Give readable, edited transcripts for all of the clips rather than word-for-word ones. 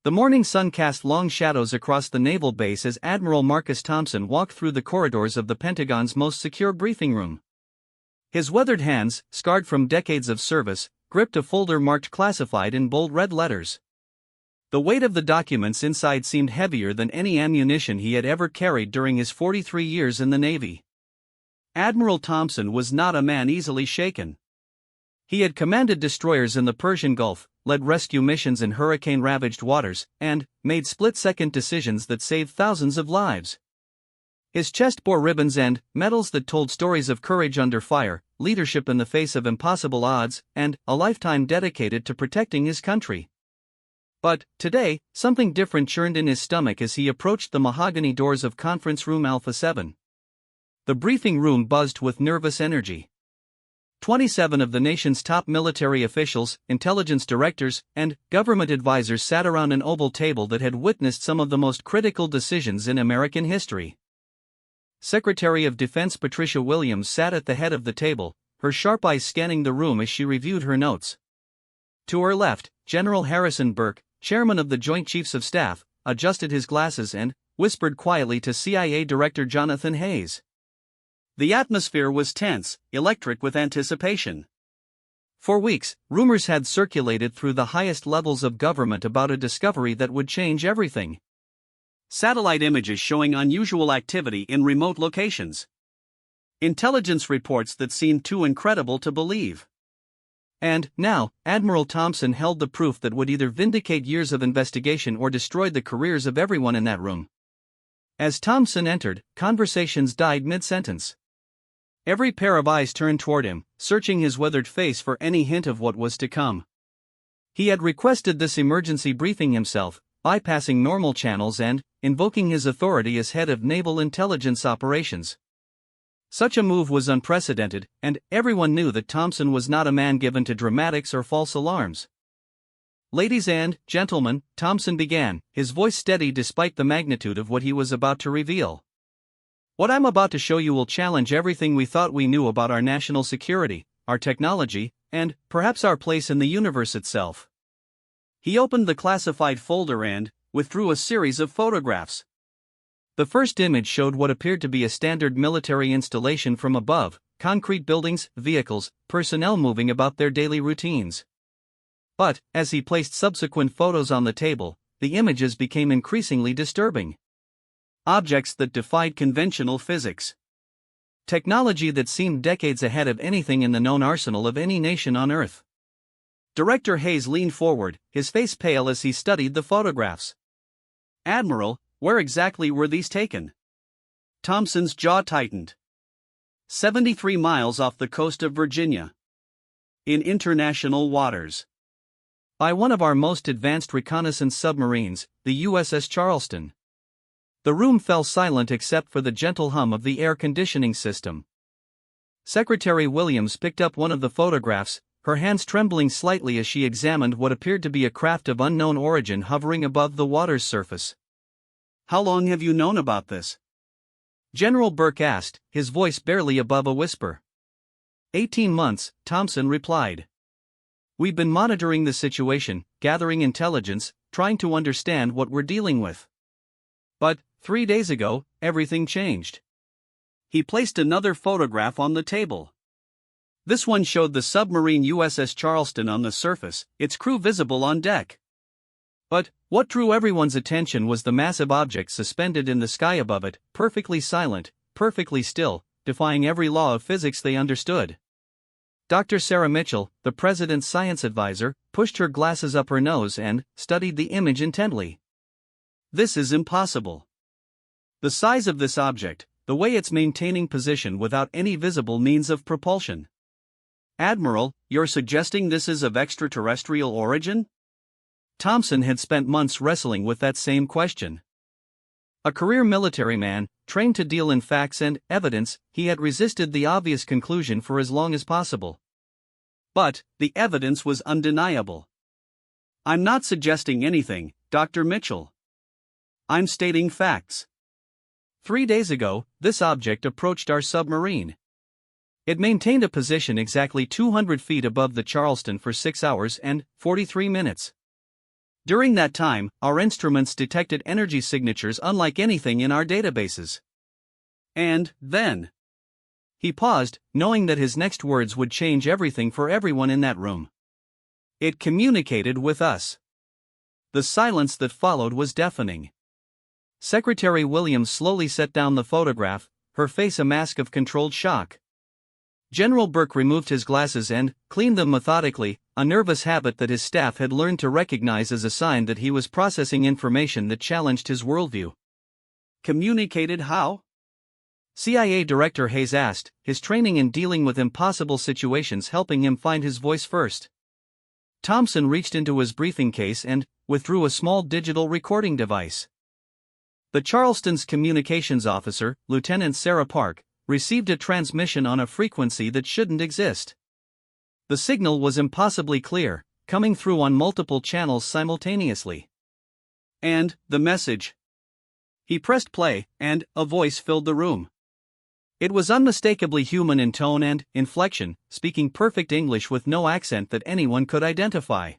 The morning sun cast long shadows across the naval base as Admiral Marcus Thompson walked through the corridors of the Pentagon's most secure briefing room. His weathered hands, scarred from decades of service, gripped a folder marked classified in bold red letters. The weight of the documents inside seemed heavier than any ammunition he had ever carried during his 43 years in the Navy. Admiral Thompson was not a man easily shaken. He had commanded destroyers in the Persian Gulf, led rescue missions in hurricane-ravaged waters, and made split-second decisions that saved thousands of lives. His chest bore ribbons and medals that told stories of courage under fire, leadership in the face of impossible odds, and a lifetime dedicated to protecting his country. But, today, something different churned in his stomach as he approached the mahogany doors of Conference Room Alpha 7. The briefing room buzzed with nervous energy. 27 of the nation's top military officials, intelligence directors, and government advisors sat around an oval table that had witnessed some of the most critical decisions in American history. Secretary of Defense Patricia Williams sat at the head of the table, her sharp eyes scanning the room as she reviewed her notes. To her left, General Harrison Burke, chairman of the Joint Chiefs of Staff, adjusted his glasses and whispered quietly to CIA Director Jonathan Hayes. The atmosphere was tense, electric with anticipation. For weeks, rumors had circulated through the highest levels of government about a discovery that would change everything. Satellite images showing unusual activity in remote locations. Intelligence reports that seemed too incredible to believe. And, now, Admiral Thompson held the proof that would either vindicate years of investigation or destroy the careers of everyone in that room. As Thompson entered, conversations died mid-sentence. Every pair of eyes turned toward him, searching his weathered face for any hint of what was to come. He had requested this emergency briefing himself, bypassing normal channels and invoking his authority as head of Naval Intelligence Operations. Such a move was unprecedented, and everyone knew that Thompson was not a man given to dramatics or false alarms. "Ladies and gentlemen," Thompson began, his voice steady despite the magnitude of what he was about to reveal. "What I'm about to show you will challenge everything we thought we knew about our national security, our technology, and perhaps our place in the universe itself." He opened the classified folder and withdrew a series of photographs. The first image showed what appeared to be a standard military installation from above, concrete buildings, vehicles, personnel moving about their daily routines. But, as he placed subsequent photos on the table, the images became increasingly disturbing. Objects that defied conventional physics. Technology that seemed decades ahead of anything in the known arsenal of any nation on Earth. Director Hayes leaned forward, his face pale as he studied the photographs. "Admiral, where exactly were these taken?" Thompson's jaw tightened. 73 miles off the coast of Virginia. In international waters. By one of our most advanced reconnaissance submarines, the USS Charleston. The room fell silent except for the gentle hum of the air conditioning system. Secretary Williams picked up one of the photographs, her hands trembling slightly as she examined what appeared to be a craft of unknown origin hovering above the water's surface. "How long have you known about this?" General Burke asked, his voice barely above a whisper. 18 months, Thompson replied. "We've been monitoring the situation, gathering intelligence, trying to understand what we're dealing with. But, 3 days ago, everything changed." He placed another photograph on the table. This one showed the submarine USS Charleston on the surface, its crew visible on deck. But, what drew everyone's attention was the massive object suspended in the sky above it, perfectly silent, perfectly still, defying every law of physics they understood. Dr. Sarah Mitchell, the president's science advisor, pushed her glasses up her nose and studied the image intently. "This is impossible. The size of this object, the way it's maintaining position without any visible means of propulsion. Admiral, you're suggesting this is of extraterrestrial origin?" Thompson had spent months wrestling with that same question. A career military man, trained to deal in facts and evidence, he had resisted the obvious conclusion for as long as possible. But, the evidence was undeniable. "I'm not suggesting anything, Dr. Mitchell. I'm stating facts. 3 days ago, this object approached our submarine. It maintained a position exactly 200 feet above the Charleston for 6 hours and 43 minutes. During that time, our instruments detected energy signatures unlike anything in our databases. And then. He paused, knowing that his next words would change everything for everyone in that room. It communicated with us. The silence that followed was deafening. Secretary Williams slowly set down the photograph, her face a mask of controlled shock. General Burke removed his glasses and cleaned them methodically, a nervous habit that his staff had learned to recognize as a sign that he was processing information that challenged his worldview. Communicated how? CIA Director Hayes asked, his training in dealing with impossible situations helping him find his voice first. Thompson reached into his briefing case and withdrew a small digital recording device. The Charleston's communications officer, Lieutenant Sarah Park, received a transmission on a frequency that shouldn't exist. The signal was impossibly clear, coming through on multiple channels simultaneously. And the message. He pressed play, and a voice filled the room. It was unmistakably human in tone and inflection, speaking perfect English with no accent that anyone could identify.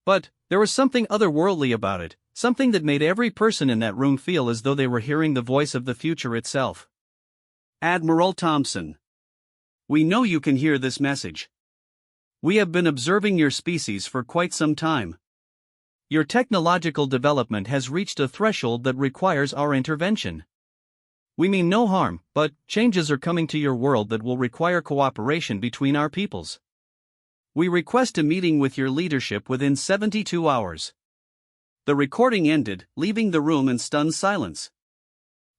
But there was something otherworldly about it, something that made every person in that room feel as though they were hearing the voice of the future itself. Admiral Thompson. We know you can hear this message. We have been observing your species for quite some time. Your technological development has reached a threshold that requires our intervention. We mean no harm, but changes are coming to your world that will require cooperation between our peoples. We request a meeting with your leadership within 72 hours. The recording ended, leaving the room in stunned silence.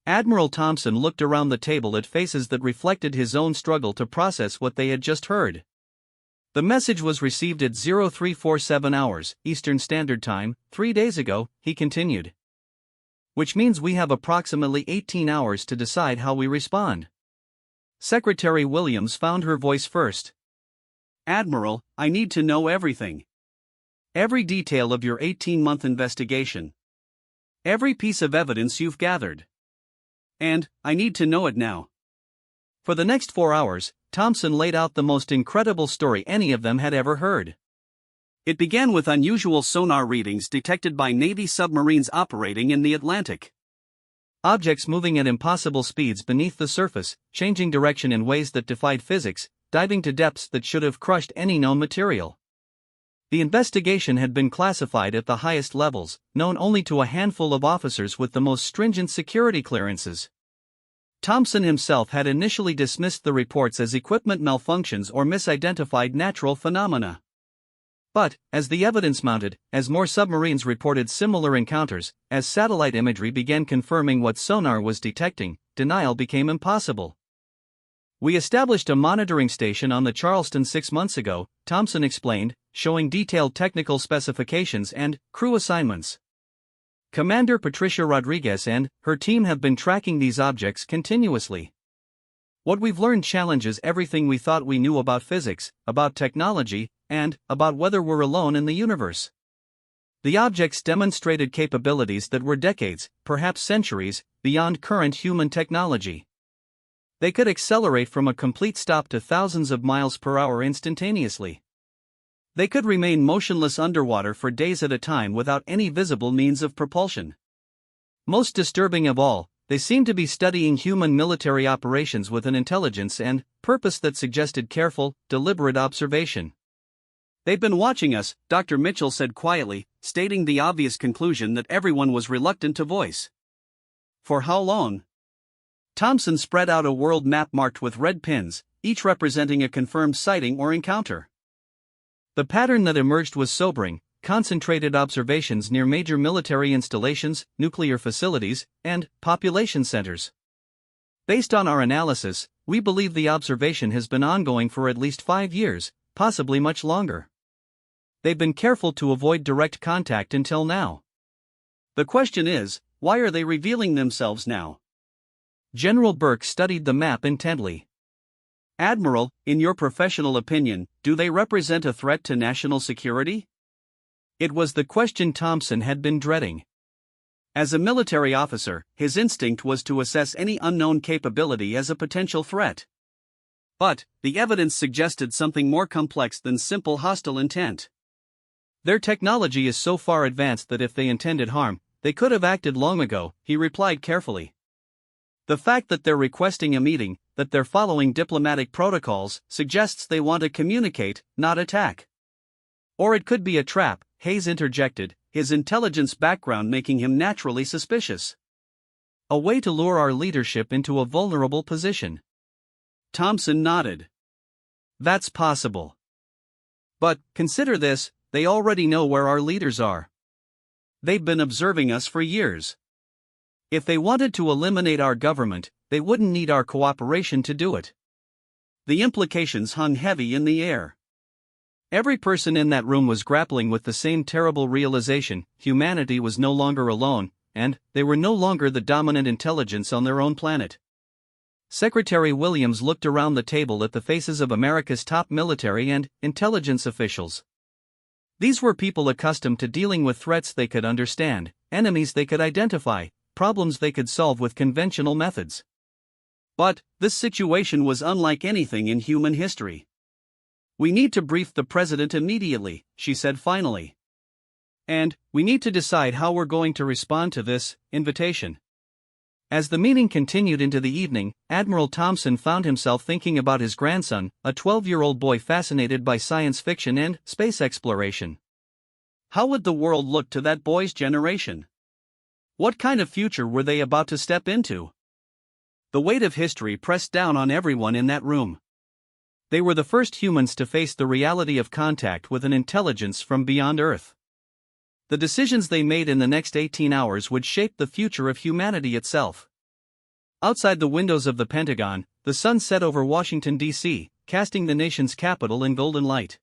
Admiral Thompson looked around the table at faces that reflected his own struggle to process what they had just heard. The message was received at 0347 hours, Eastern Standard Time, 3 days ago, he continued. Which means we have approximately 18 hours to decide how we respond. Secretary Williams found her voice first. Admiral, I need to know everything. Every detail of your 18-month investigation. Every piece of evidence you've gathered. And I need to know it now. For the next 4 hours, Thompson laid out the most incredible story any of them had ever heard. It began with unusual sonar readings detected by Navy submarines operating in the Atlantic. Objects moving at impossible speeds beneath the surface, changing direction in ways that defied physics, diving to depths that should have crushed any known material. The investigation had been classified at the highest levels, known only to a handful of officers with the most stringent security clearances. Thompson himself had initially dismissed the reports as equipment malfunctions or misidentified natural phenomena. But, as the evidence mounted, as more submarines reported similar encounters, as satellite imagery began confirming what sonar was detecting, denial became impossible. We established a monitoring station on the Charleston 6 months ago, Thompson explained, showing detailed technical specifications and crew assignments. Commander Patricia Rodriguez and her team have been tracking these objects continuously. What we've learned challenges everything we thought we knew about physics, about technology, and about whether we're alone in the universe. The objects demonstrated capabilities that were decades, perhaps centuries, beyond current human technology. They could accelerate from a complete stop to thousands of miles per hour instantaneously. They could remain motionless underwater for days at a time without any visible means of propulsion. Most disturbing of all, they seemed to be studying human military operations with an intelligence and purpose that suggested careful, deliberate observation. They've been watching us, Dr. Mitchell said quietly, stating the obvious conclusion that everyone was reluctant to voice. For how long? Thompson spread out a world map marked with red pins, each representing a confirmed sighting or encounter. The pattern that emerged was sobering: concentrated observations near major military installations, nuclear facilities, and population centers. Based on our analysis, we believe the observation has been ongoing for at least 5 years, possibly much longer. They've been careful to avoid direct contact until now. The question is, why are they revealing themselves now? General Burke studied the map intently. Admiral, in your professional opinion, do they represent a threat to national security? It was the question Thompson had been dreading. As a military officer, his instinct was to assess any unknown capability as a potential threat. But the evidence suggested something more complex than simple hostile intent. Their technology is so far advanced that if they intended harm, they could have acted long ago, he replied carefully. The fact that they're requesting a meeting, that they're following diplomatic protocols, suggests they want to communicate, not attack. Or it could be a trap, Hayes interjected, his intelligence background making him naturally suspicious. A way to lure our leadership into a vulnerable position. Thompson nodded. That's possible. But, consider this, they already know where our leaders are. They've been observing us for years. If they wanted to eliminate our government, they wouldn't need our cooperation to do it. The implications hung heavy in the air. Every person in that room was grappling with the same terrible realization: humanity was no longer alone, and they were no longer the dominant intelligence on their own planet. Secretary Williams looked around the table at the faces of America's top military and intelligence officials. These were people accustomed to dealing with threats they could understand, enemies they could identify, problems they could solve with conventional methods. But this situation was unlike anything in human history. "We need to brief the president immediately," she said finally. "And we need to decide how we're going to respond to this invitation." As the meeting continued into the evening, Admiral Thompson found himself thinking about his grandson, a 12-year-old boy fascinated by science fiction and space exploration. How would the world look to that boy's generation? What kind of future were they about to step into? The weight of history pressed down on everyone in that room. They were the first humans to face the reality of contact with an intelligence from beyond Earth. The decisions they made in the next 18 hours would shape the future of humanity itself. Outside the windows of the Pentagon, the sun set over Washington, D.C., casting the nation's capital in golden light.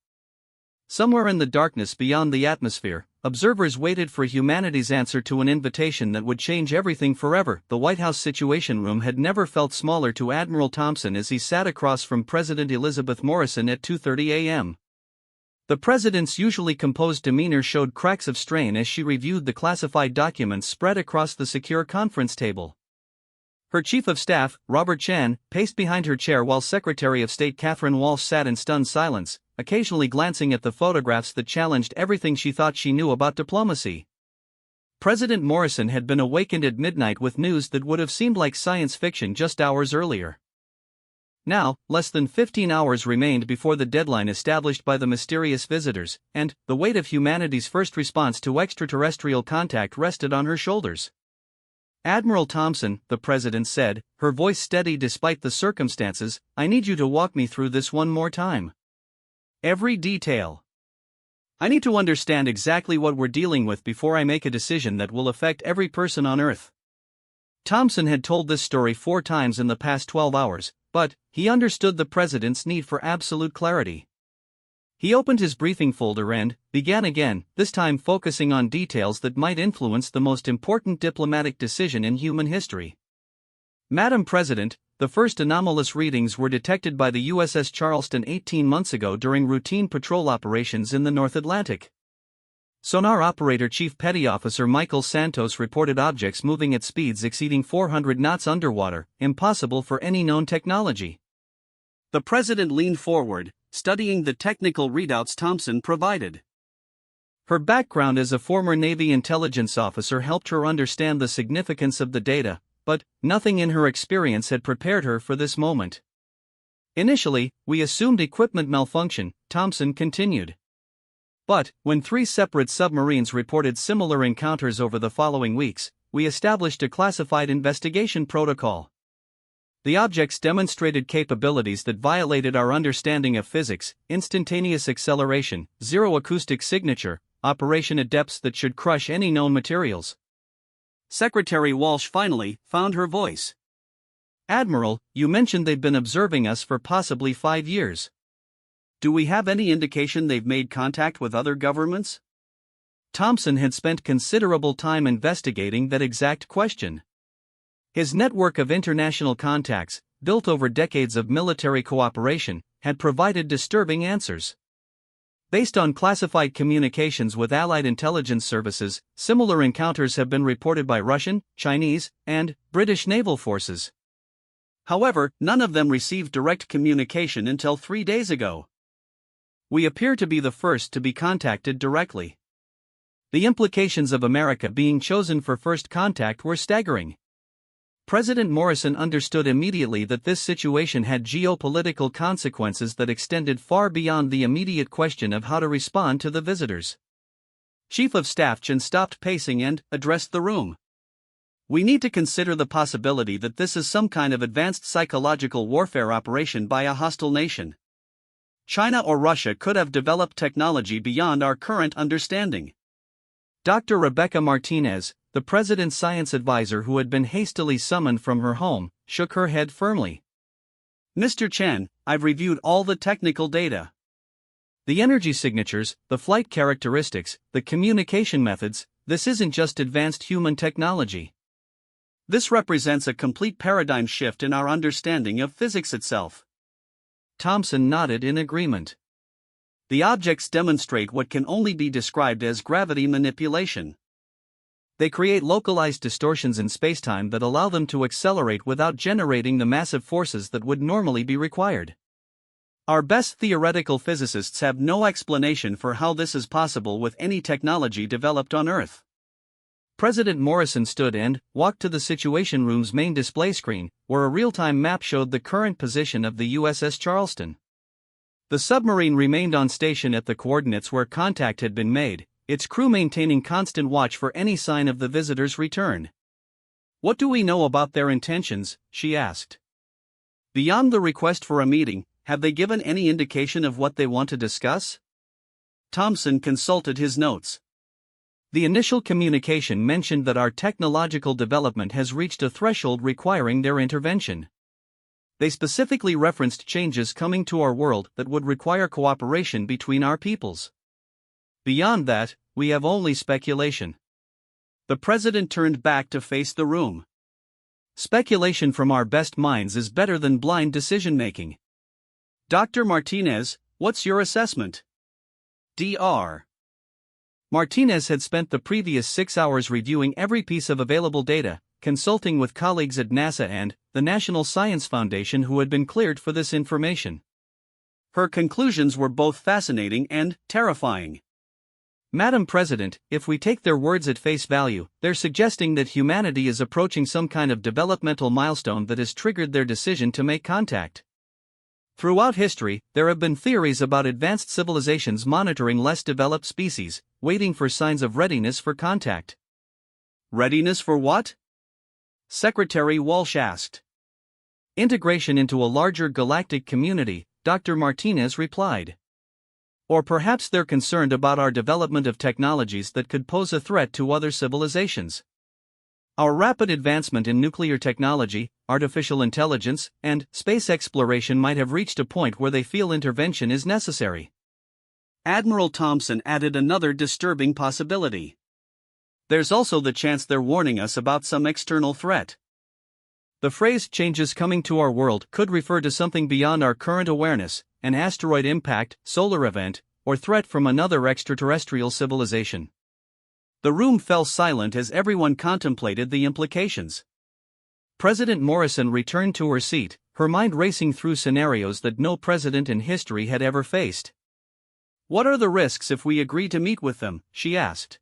Somewhere in the darkness beyond the atmosphere, observers waited for humanity's answer to an invitation that would change everything forever. The White House Situation Room had never felt smaller to Admiral Thompson as he sat across from President Elizabeth Morrison at 2:30 a.m. The president's usually composed demeanor showed cracks of strain as she reviewed the classified documents spread across the secure conference table. Her chief of staff, Robert Chan, paced behind her chair while Secretary of State Catherine Walsh sat in stunned silence, occasionally glancing at the photographs that challenged everything she thought she knew about diplomacy. President Morrison had been awakened at midnight with news that would have seemed like science fiction just hours earlier. Now, less than 15 hours remained before the deadline established by the mysterious visitors, and the weight of humanity's first response to extraterrestrial contact rested on her shoulders. "Admiral Thompson," the president said, her voice steady despite the circumstances, "I need you to walk me through this one more time. Every detail. I need to understand exactly what we're dealing with before I make a decision that will affect every person on Earth." Thompson had told this story 4 times in the past 12 hours, but he understood the president's need for absolute clarity. He opened his briefing folder and began again, this time focusing on details that might influence the most important diplomatic decision in human history. "Madam President, the first anomalous readings were detected by the USS Charleston 18 months ago during routine patrol operations in the North Atlantic. Sonar Operator Chief Petty Officer Michael Santos reported objects moving at speeds exceeding 400 knots underwater, impossible for any known technology." The president leaned forward, studying the technical readouts Thompson provided. Her background as a former Navy intelligence officer helped her understand the significance of the data, but nothing in her experience had prepared her for this moment. "Initially, we assumed equipment malfunction," Thompson continued. "But when 3 separate submarines reported similar encounters over the following weeks, we established a classified investigation protocol. The objects demonstrated capabilities that violated our understanding of physics: instantaneous acceleration, zero acoustic signature, operation at depths that should crush any known materials." Secretary Walsh finally found her voice. "Admiral, you mentioned they've been observing us for possibly 5 years. Do we have any indication they've made contact with other governments?" Thompson had spent considerable time investigating that exact question. His network of international contacts, built over decades of military cooperation, had provided disturbing answers. Based on classified communications with Allied intelligence services, similar encounters have been reported by Russian, Chinese, and British naval forces. However, none of them received direct communication until 3 days ago. We appear to be the first to be contacted directly. The implications of America being chosen for first contact were staggering. President Morrison understood immediately that this situation had geopolitical consequences that extended far beyond the immediate question of how to respond to the visitors. Chief of Staff Chen stopped pacing and addressed the room. We need to consider the possibility that this is some kind of advanced psychological warfare operation by a hostile nation. China or Russia could have developed technology beyond our current understanding. Dr. Rebecca Martinez, the president's science advisor who had been hastily summoned from her home, shook her head firmly. Mr. Chen, I've reviewed all the technical data. The energy signatures, the flight characteristics, the communication methods, this isn't just advanced human technology. This represents a complete paradigm shift in our understanding of physics itself. Thompson nodded in agreement. The objects demonstrate what can only be described as gravity manipulation. They create localized distortions in spacetime that allow them to accelerate without generating the massive forces that would normally be required. Our best theoretical physicists have no explanation for how this is possible with any technology developed on Earth. President Morrison stood and walked to the Situation Room's main display screen, where a real-time map showed the current position of the USS Charleston. The submarine remained on station at the coordinates where contact had been made, its crew maintaining constant watch for any sign of the visitor's return. What do we know about their intentions? She asked. Beyond the request for a meeting, have they given any indication of what they want to discuss? Thompson consulted his notes. The initial communication mentioned that our technological development has reached a threshold requiring their intervention. They specifically referenced changes coming to our world that would require cooperation between our peoples. Beyond that, we have only speculation. The president turned back to face the room. Speculation from our best minds is better than blind decision-making. Dr. Martinez, what's your assessment? Dr. Martinez had spent the previous 6 hours reviewing every piece of available data, consulting with colleagues at NASA and the National Science Foundation who had been cleared for this information. Her conclusions were both fascinating and terrifying. Madam President, if we take their words at face value, they're suggesting that humanity is approaching some kind of developmental milestone that has triggered their decision to make contact. Throughout history, there have been theories about advanced civilizations monitoring less developed species, waiting for signs of readiness for contact. Readiness for what? Secretary Walsh asked. Integration into a larger galactic community, Dr. Martinez replied. Or perhaps they're concerned about our development of technologies that could pose a threat to other civilizations. Our rapid advancement in nuclear technology, artificial intelligence, and space exploration might have reached a point where they feel intervention is necessary. Admiral Thompson added another disturbing possibility. There's also the chance they're warning us about some external threat. The phrase changes coming to our world could refer to something beyond our current awareness, an asteroid impact, solar event, or threat from another extraterrestrial civilization. The room fell silent as everyone contemplated the implications. President Morrison returned to her seat, her mind racing through scenarios that no president in history had ever faced. What are the risks if we agree to meet with them? She asked.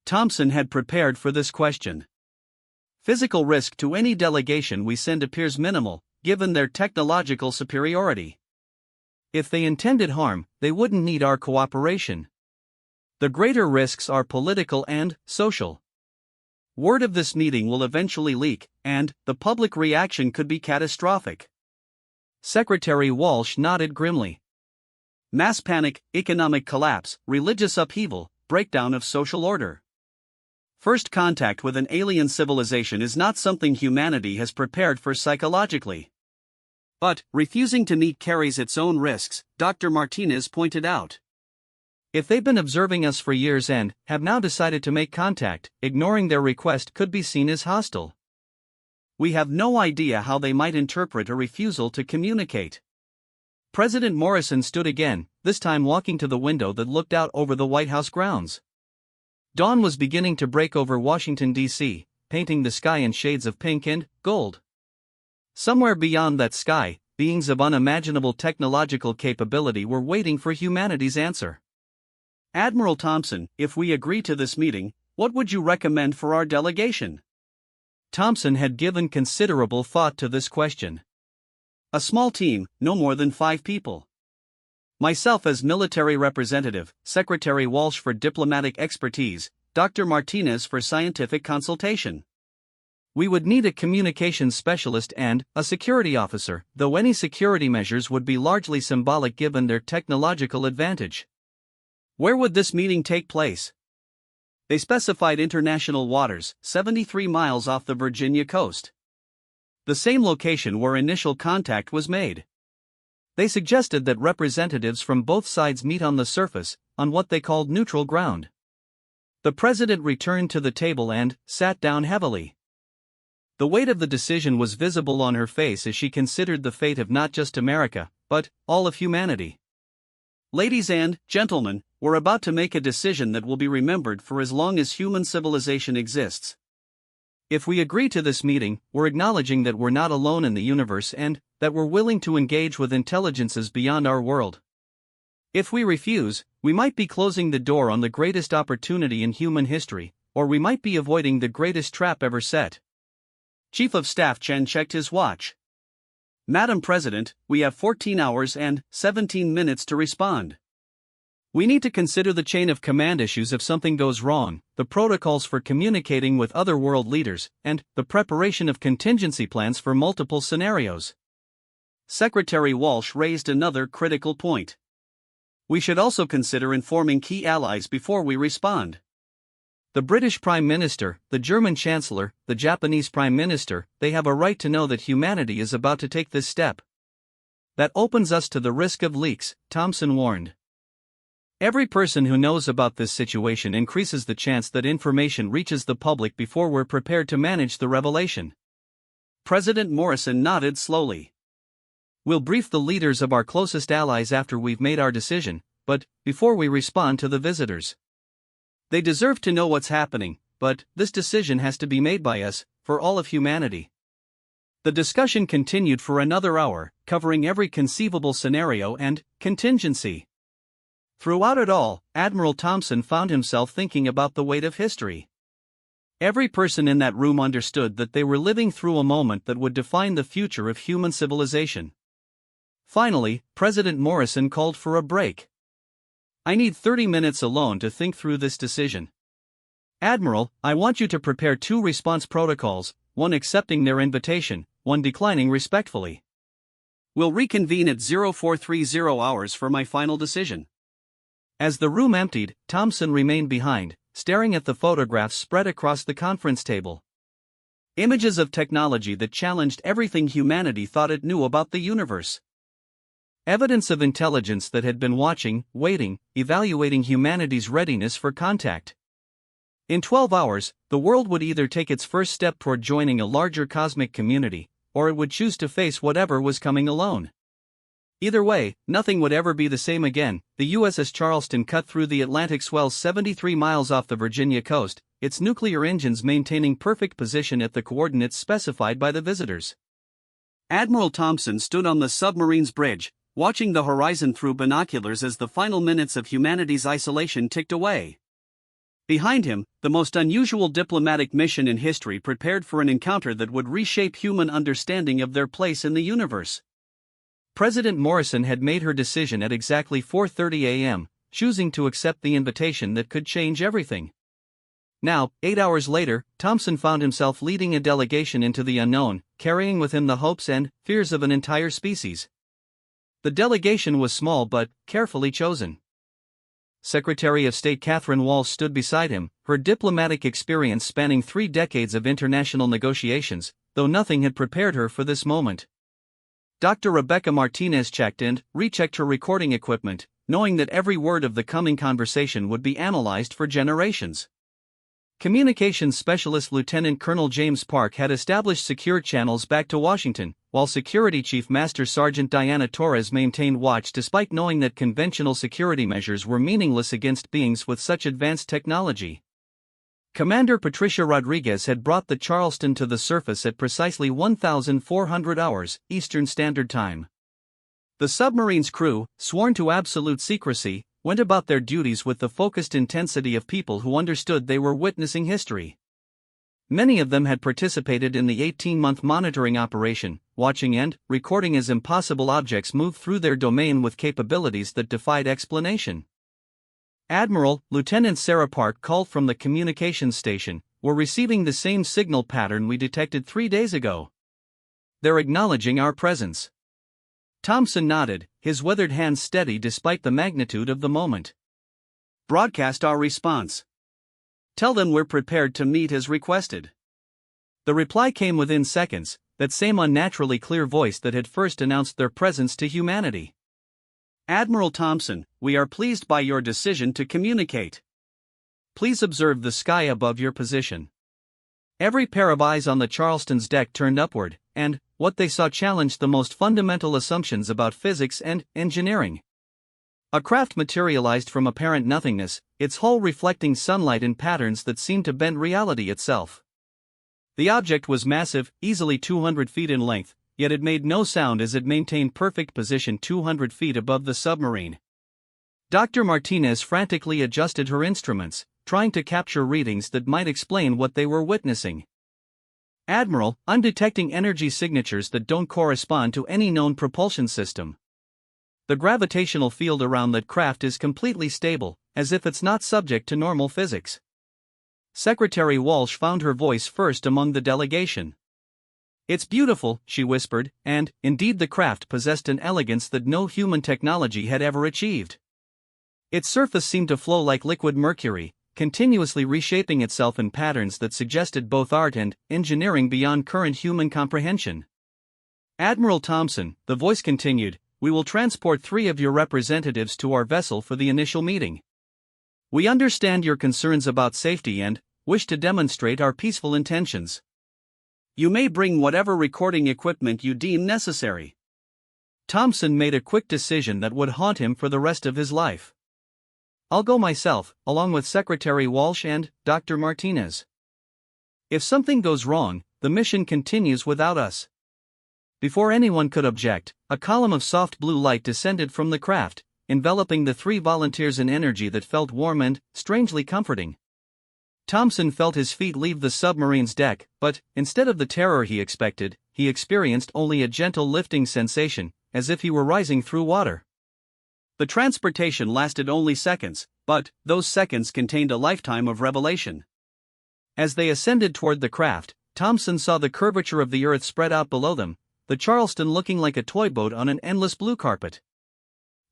Thompson had prepared for this question. Physical risk to any delegation we send appears minimal, given their technological superiority. If they intended harm, they wouldn't need our cooperation. The greater risks are political and social. Word of this meeting will eventually leak, and the public reaction could be catastrophic. Secretary Walsh nodded grimly. Mass panic, economic collapse, religious upheaval, breakdown of social order. First contact with an alien civilization is not something humanity has prepared for psychologically. But refusing to meet carries its own risks, Dr. Martinez pointed out. If they've been observing us for years and have now decided to make contact, ignoring their request could be seen as hostile. We have no idea how they might interpret a refusal to communicate. President Morrison stood again, this time walking to the window that looked out over the White House grounds. Dawn was beginning to break over Washington, D.C., painting the sky in shades of pink and gold. Somewhere beyond that sky, beings of unimaginable technological capability were waiting for humanity's answer. Admiral Thompson, if we agree to this meeting, what would you recommend for our delegation? Thompson had given considerable thought to this question. A small team, no more than 5 people. Myself as military representative, Secretary Walsh for diplomatic expertise, Dr. Martinez for scientific consultation. We would need a communications specialist and a security officer, though any security measures would be largely symbolic given their technological advantage. Where would this meeting take place? They specified international waters, 73 miles off the Virginia coast. The same location where initial contact was made. They suggested that representatives from both sides meet on the surface, on what they called neutral ground. The president returned to the table and sat down heavily. The weight of the decision was visible on her face as she considered the fate of not just America, but all of humanity. Ladies and gentlemen, we're about to make a decision that will be remembered for as long as human civilization exists. If we agree to this meeting, we're acknowledging that we're not alone in the universe and that we're willing to engage with intelligences beyond our world. If we refuse, we might be closing the door on the greatest opportunity in human history, or we might be avoiding the greatest trap ever set. Chief of Staff Chen checked his watch. Madam President, we have 14 hours and 17 minutes to respond. We need to consider the chain of command issues if something goes wrong, the protocols for communicating with other world leaders, and the preparation of contingency plans for multiple scenarios. Secretary Walsh raised another critical point. We should also consider informing key allies before we respond. The British Prime Minister, the German Chancellor, the Japanese Prime Minister, they have a right to know that humanity is about to take this step. That opens us to the risk of leaks, Thompson warned. Every person who knows about this situation increases the chance that information reaches the public before we're prepared to manage the revelation. President Morrison nodded slowly. We'll brief the leaders of our closest allies after we've made our decision, but before we respond to the visitors. They deserve to know what's happening, but this decision has to be made by us, for all of humanity. The discussion continued for another hour, covering every conceivable scenario and contingency. Throughout it all, Admiral Thompson found himself thinking about the weight of history. Every person in that room understood that they were living through a moment that would define the future of human civilization. Finally, President Morrison called for a break. I need 30 minutes alone to think through this decision. Admiral, I want you to prepare 2 response protocols, one accepting their invitation, one declining respectfully. We'll reconvene at 0430 hours for my final decision. As the room emptied, Thompson remained behind, staring at the photographs spread across the conference table. Images of technology that challenged everything humanity thought it knew about the universe. Evidence of intelligence that had been watching, waiting, evaluating humanity's readiness for contact. In 12 hours, the world would either take its first step toward joining a larger cosmic community, or it would choose to face whatever was coming alone. Either way, nothing would ever be the same again. The USS Charleston cut through the Atlantic swells 73 miles off the Virginia coast, its nuclear engines maintaining perfect position at the coordinates specified by the visitors. Admiral Thompson stood on the submarine's bridge, watching the horizon through binoculars as the final minutes of humanity's isolation ticked away. Behind him, the most unusual diplomatic mission in history prepared for an encounter that would reshape human understanding of their place in the universe. President Morrison had made her decision at exactly 4:30 a.m., choosing to accept the invitation that could change everything. Now, 8 hours later, Thompson found himself leading a delegation into the unknown, carrying with him the hopes and fears of an entire species. The delegation was small but carefully chosen. Secretary of State Catherine Walsh stood beside him, her diplomatic experience spanning 3 decades of international negotiations, though nothing had prepared her for this moment. Dr. Rebecca Martinez checked and rechecked her recording equipment, knowing that every word of the coming conversation would be analyzed for generations. Communications Specialist Lieutenant Colonel James Park had established secure channels back to Washington, while Security Chief Master Sergeant Diana Torres maintained watch despite knowing that conventional security measures were meaningless against beings with such advanced technology. Commander Patricia Rodriguez had brought the Charleston to the surface at precisely 1400 hours, Eastern Standard Time. The submarine's crew, sworn to absolute secrecy, went about their duties with the focused intensity of people who understood they were witnessing history. Many of them had participated in the 18-month monitoring operation, watching and recording as impossible objects move through their domain with capabilities that defied explanation. Admiral, Lieutenant Sarah Park called from the communications station, "We're receiving the same signal pattern we detected 3 days ago. They're acknowledging our presence." Thompson nodded, his weathered hands steady despite the magnitude of the moment. "Broadcast our response. Tell them we're prepared to meet as requested." The reply came within seconds, that same unnaturally clear voice that had first announced their presence to humanity. "Admiral Thompson, we are pleased by your decision to communicate. Please observe the sky above your position." Every pair of eyes on the Charleston's deck turned upward, and what they saw challenged the most fundamental assumptions about physics and engineering. A craft materialized from apparent nothingness, its hull reflecting sunlight in patterns that seemed to bend reality itself. The object was massive, easily 200 feet in length, yet it made no sound as it maintained perfect position 200 feet above the submarine. Dr. Martinez frantically adjusted her instruments, trying to capture readings that might explain what they were witnessing. "Admiral, I'm detecting energy signatures that don't correspond to any known propulsion system. The gravitational field around that craft is completely stable, as if it's not subject to normal physics." Secretary Walsh found her voice first among the delegation. "It's beautiful," she whispered, and, indeed, the craft possessed an elegance that no human technology had ever achieved. Its surface seemed to flow like liquid mercury, continuously reshaping itself in patterns that suggested both art and engineering beyond current human comprehension. "Admiral Thompson," the voice continued, "we will transport 3 of your representatives to our vessel for the initial meeting. We understand your concerns about safety and wish to demonstrate our peaceful intentions. You may bring whatever recording equipment you deem necessary." Thompson made a quick decision that would haunt him for the rest of his life. "I'll go myself, along with Secretary Walsh and Dr. Martinez. If something goes wrong, the mission continues without us." Before anyone could object, a column of soft blue light descended from the craft, enveloping the 3 volunteers in energy that felt warm and strangely comforting. Thompson felt his feet leave the submarine's deck, but, instead of the terror he expected, he experienced only a gentle lifting sensation, as if he were rising through water. The transportation lasted only seconds, but those seconds contained a lifetime of revelation. As they ascended toward the craft, Thompson saw the curvature of the earth spread out below them, the Charleston looking like a toy boat on an endless blue carpet.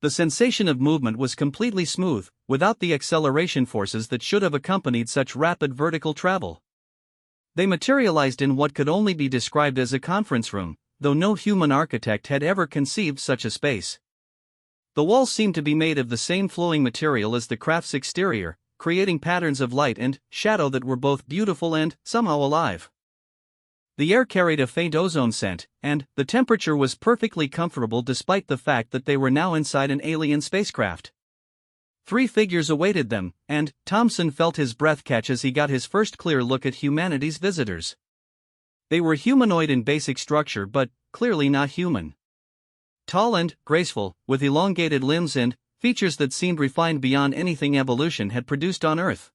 The sensation of movement was completely smooth, without the acceleration forces that should have accompanied such rapid vertical travel. They materialized in what could only be described as a conference room, though no human architect had ever conceived such a space. The walls seemed to be made of the same flowing material as the craft's exterior, creating patterns of light and shadow that were both beautiful and somehow alive. The air carried a faint ozone scent, and the temperature was perfectly comfortable despite the fact that they were now inside an alien spacecraft. 3 figures awaited them, and Thompson felt his breath catch as he got his first clear look at humanity's visitors. They were humanoid in basic structure but clearly not human. Tall and graceful, with elongated limbs and features that seemed refined beyond anything evolution had produced on Earth.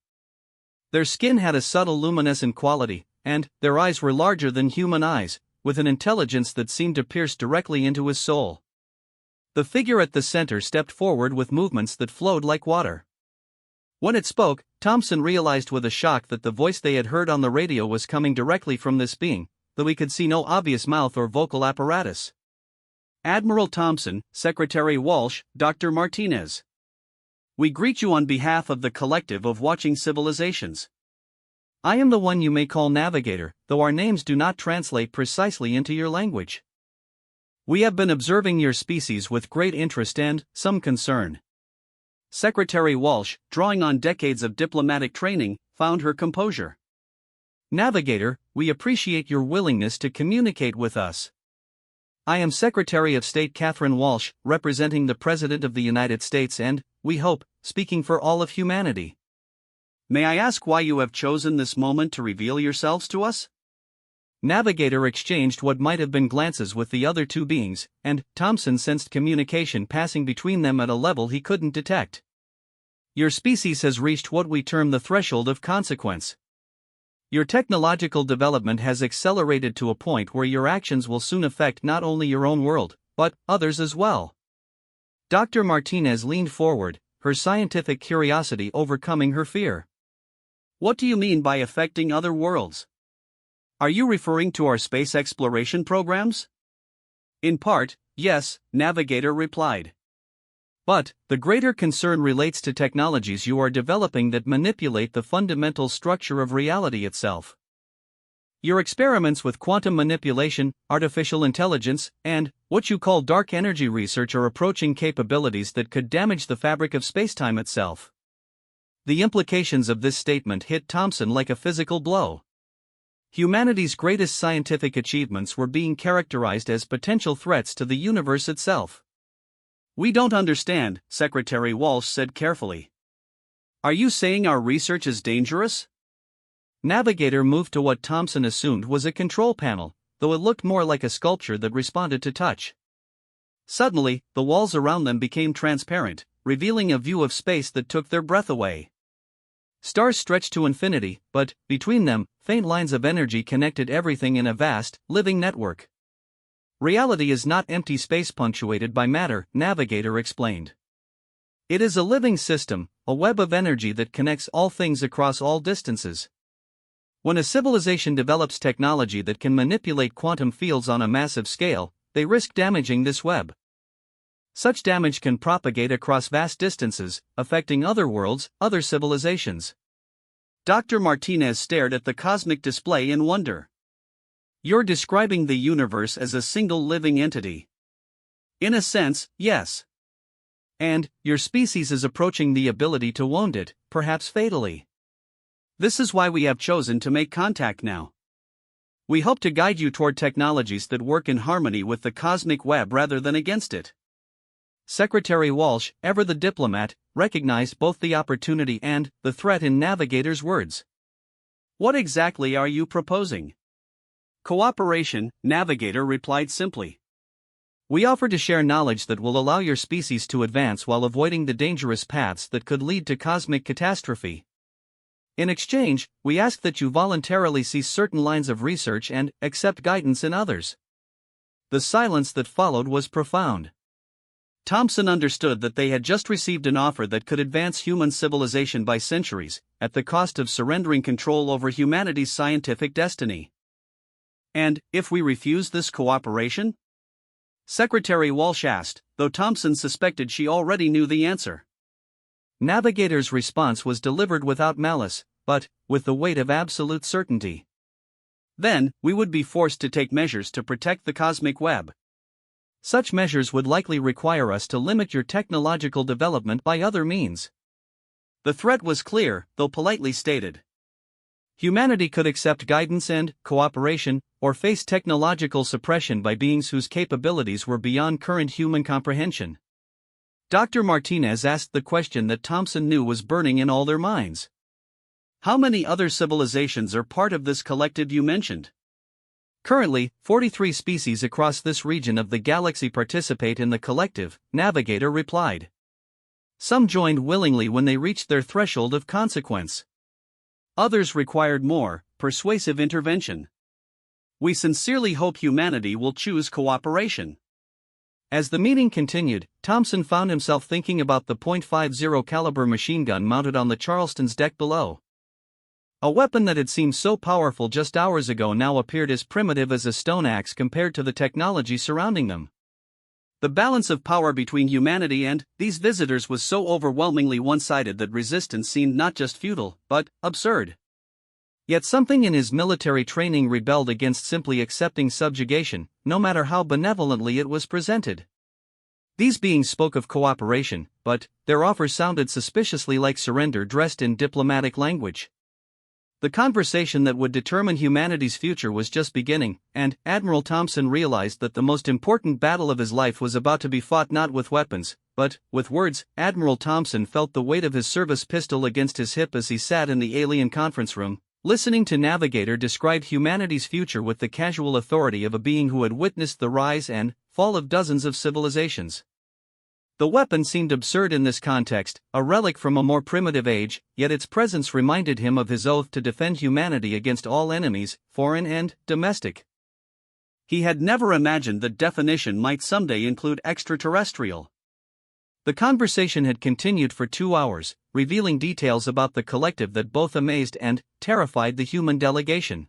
Their skin had a subtle luminescent quality, and their eyes were larger than human eyes, with an intelligence that seemed to pierce directly into his soul. The figure at the center stepped forward with movements that flowed like water. When it spoke, Thompson realized with a shock that the voice they had heard on the radio was coming directly from this being, though he could see no obvious mouth or vocal apparatus. "Admiral Thompson, Secretary Walsh, Dr. Martinez. We greet you on behalf of the collective of watching civilizations. I am the one you may call Navigator, though our names do not translate precisely into your language. We have been observing your species with great interest and some concern." Secretary Walsh, drawing on decades of diplomatic training, found her composure. "Navigator, we appreciate your willingness to communicate with us. I am Secretary of State Catherine Walsh, representing the President of the United States and, we hope, speaking for all of humanity. May I ask why you have chosen this moment to reveal yourselves to us? Navigator exchanged what might have been glances with the other two beings, and Thompson sensed communication passing between them at a level he couldn't detect. Your species has reached what we term the threshold of consequence. Your technological development has accelerated to a point where your actions will soon affect not only your own world, but others as well. Dr. Martinez leaned forward, her scientific curiosity overcoming her fear. What do you mean by affecting other worlds? Are you referring to our space exploration programs? In part, yes, Navigator replied. But the greater concern relates to technologies you are developing that manipulate the fundamental structure of reality itself. Your experiments with quantum manipulation, artificial intelligence, and what you call dark energy research are approaching capabilities that could damage the fabric of spacetime itself. The implications of this statement hit Thompson like a physical blow. Humanity's greatest scientific achievements were being characterized as potential threats to the universe itself. We don't understand, Secretary Walsh said carefully. Are you saying our research is dangerous? Navigator moved to what Thompson assumed was a control panel, though it looked more like a sculpture that responded to touch. Suddenly, the walls around them became transparent, revealing a view of space that took their breath away. Stars stretched to infinity, but, between them, faint lines of energy connected everything in a vast, living network. Reality is not empty space punctuated by matter, Navigator explained. It is a living system, a web of energy that connects all things across all distances. When a civilization develops technology that can manipulate quantum fields on a massive scale, they risk damaging this web. Such damage can propagate across vast distances, affecting other worlds, other civilizations. Dr. Martinez stared at the cosmic display in wonder. You're describing the universe as a single living entity. In a sense, yes. And your species is approaching the ability to wound it, perhaps fatally. This is why we have chosen to make contact now. We hope to guide you toward technologies that work in harmony with the cosmic web rather than against it. Secretary Walsh, ever the diplomat, recognized both the opportunity and the threat in Navigator's words. What exactly are you proposing? Cooperation, Navigator replied simply. We offer to share knowledge that will allow your species to advance while avoiding the dangerous paths that could lead to cosmic catastrophe. In exchange, we ask that you voluntarily cease certain lines of research and accept guidance in others. The silence that followed was profound. Thompson understood that they had just received an offer that could advance human civilization by centuries, at the cost of surrendering control over humanity's scientific destiny. And, if we refuse this cooperation? Secretary Walsh asked, though Thompson suspected she already knew the answer. Navigator's response was delivered without malice, but with the weight of absolute certainty. Then, we would be forced to take measures to protect the cosmic web. Such measures would likely require us to limit your technological development by other means. The threat was clear, though politely stated. Humanity could accept guidance and cooperation, or face technological suppression by beings whose capabilities were beyond current human comprehension. Dr. Martinez asked the question that Thompson knew was burning in all their minds. How many other civilizations are part of this collective you mentioned? Currently, 43 species across this region of the galaxy participate in the collective, Navigator replied. Some joined willingly when they reached their threshold of consequence. Others required more, persuasive intervention. We sincerely hope humanity will choose cooperation. As the meeting continued, Thompson found himself thinking about the .50 caliber machine gun mounted on the Charleston's deck below. A weapon that had seemed so powerful just hours ago now appeared as primitive as a stone axe compared to the technology surrounding them. The balance of power between humanity and these visitors was so overwhelmingly one-sided that resistance seemed not just futile, but absurd. Yet something in his military training rebelled against simply accepting subjugation, no matter how benevolently it was presented. These beings spoke of cooperation, but their offer sounded suspiciously like surrender dressed in diplomatic language. The conversation that would determine humanity's future was just beginning, and Admiral Thompson realized that the most important battle of his life was about to be fought not with weapons, but with words. Admiral Thompson felt the weight of his service pistol against his hip as he sat in the alien conference room, listening to Navigator describe humanity's future with the casual authority of a being who had witnessed the rise and fall of dozens of civilizations. The weapon seemed absurd in this context, a relic from a more primitive age, yet its presence reminded him of his oath to defend humanity against all enemies, foreign and domestic. He had never imagined that definition might someday include extraterrestrial. The conversation had continued for 2 hours, revealing details about the collective that both amazed and terrified the human delegation.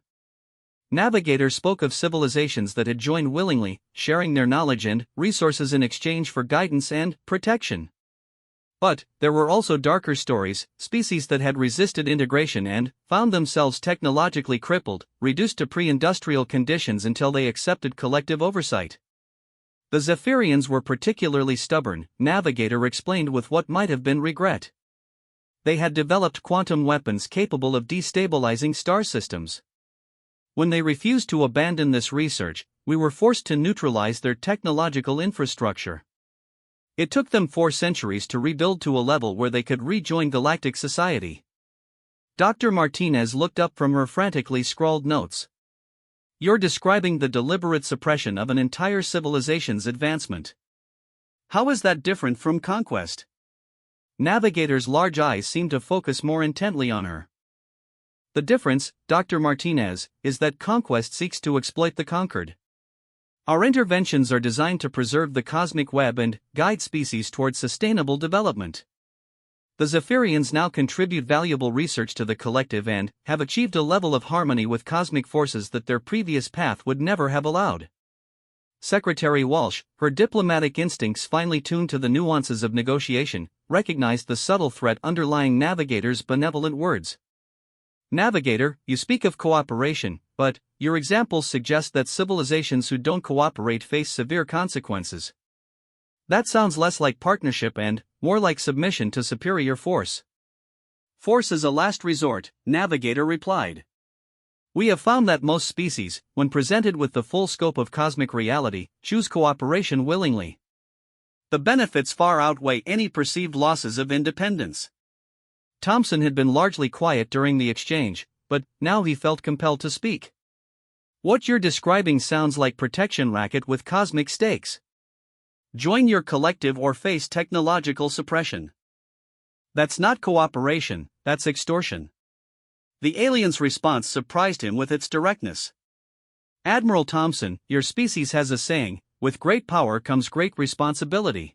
Navigator spoke of civilizations that had joined willingly, sharing their knowledge and resources in exchange for guidance and protection. But there were also darker stories, species that had resisted integration and found themselves technologically crippled, reduced to pre-industrial conditions until they accepted collective oversight. The Zephyrians were particularly stubborn, Navigator explained with what might have been regret. They had developed quantum weapons capable of destabilizing star systems. When they refused to abandon this research, we were forced to neutralize their technological infrastructure. It took them 4 centuries to rebuild to a level where they could rejoin galactic society. Dr. Martinez looked up from her frantically scrawled notes. You're describing the deliberate suppression of an entire civilization's advancement. How is that different from conquest? Navigator's large eyes seemed to focus more intently on her. The difference, Dr. Martinez, is that conquest seeks to exploit the conquered. Our interventions are designed to preserve the cosmic web and guide species towards sustainable development. The Zephyrians now contribute valuable research to the collective and have achieved a level of harmony with cosmic forces that their previous path would never have allowed. Secretary Walsh, her diplomatic instincts finely tuned to the nuances of negotiation, recognized the subtle threat underlying Navigator's benevolent words. Navigator, you speak of cooperation, but your examples suggest that civilizations who don't cooperate face severe consequences. That sounds less like partnership and more like submission to superior force. Force is a last resort, Navigator replied. We have found that most species, when presented with the full scope of cosmic reality, choose cooperation willingly. The benefits far outweigh any perceived losses of independence. Thompson had been largely quiet during the exchange, but now he felt compelled to speak. What you're describing sounds like protection racket with cosmic stakes. Join your collective or face technological suppression. That's not cooperation, that's extortion. The alien's response surprised him with its directness. Admiral Thompson, your species has a saying, with great power comes great responsibility.